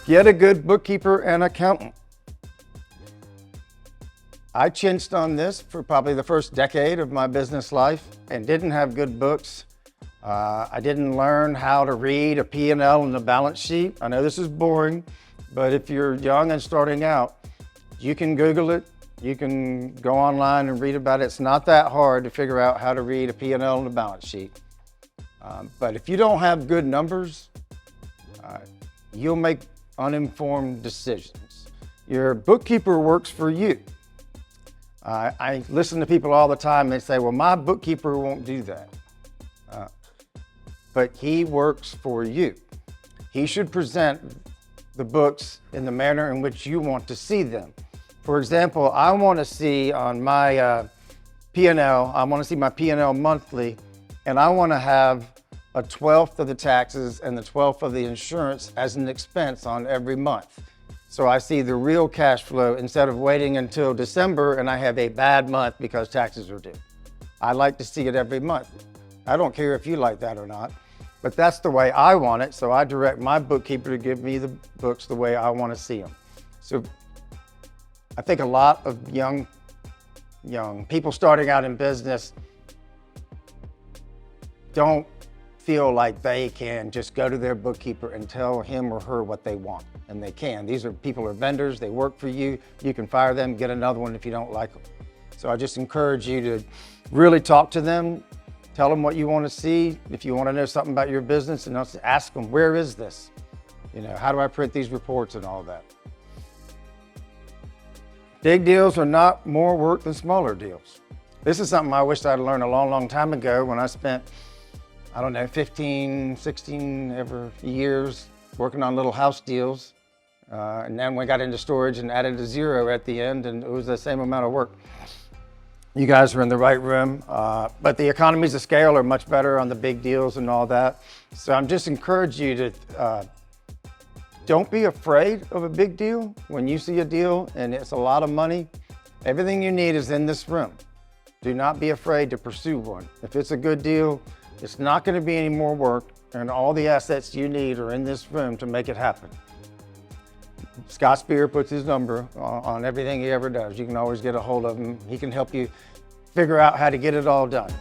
Get a good bookkeeper and accountant. I chinched on this for probably the first decade of my business life and didn't have good books. I didn't learn how to read a P&L and a balance sheet. I know this is boring, but if you're young and starting out, you can Google it. You can go online and read about it. It's not that hard to figure out how to read a P&L and a balance sheet. But if you don't have good numbers, you'll make uninformed decisions. Your bookkeeper works for you. I listen to people all the time. They say, well, my bookkeeper won't do that. But he works for you. He should present the books in the manner in which you want to see them. For example, I want to see on my P&L, I want to see my P&L monthly, and I want to have a 1/12 of the taxes and the 1/12 of the insurance as an expense on every month. So I see the real cash flow instead of waiting until December and I have a bad month because taxes are due. I like to see it every month. I don't care if you like that or not, but that's the way I want it. So I direct my bookkeeper to give me the books the way I want to see them. So I think a lot of young people starting out in business don't feel like they can just go to their bookkeeper and tell him or her what they want, and they can. These are people are vendors, they work for you. You can fire them, get another one if you don't like them. So I just encourage you to really talk to them, tell them what you want to see. If you want to know something about your business, and ask them, where is this? You know, how do I print these reports and all that? Big deals are not more work than smaller deals. This is something I wish I'd learned a long, long time ago when I spent, I don't know, 15, 16 ever years working on little house deals. And then we got into storage and added a zero at the end, and it was the same amount of work. You guys are in the right room, but the economies of scale are much better on the big deals and all that. So I'm just encouraging you to don't be afraid of a big deal. When you see a deal and it's a lot of money, everything you need is in this room. Do not be afraid to pursue one. If it's a good deal, it's not going to be any more work, and all the assets you need are in this room to make it happen. Scott Spear puts his number on everything he ever does. You can always get a hold of him. He can help you figure out how to get it all done.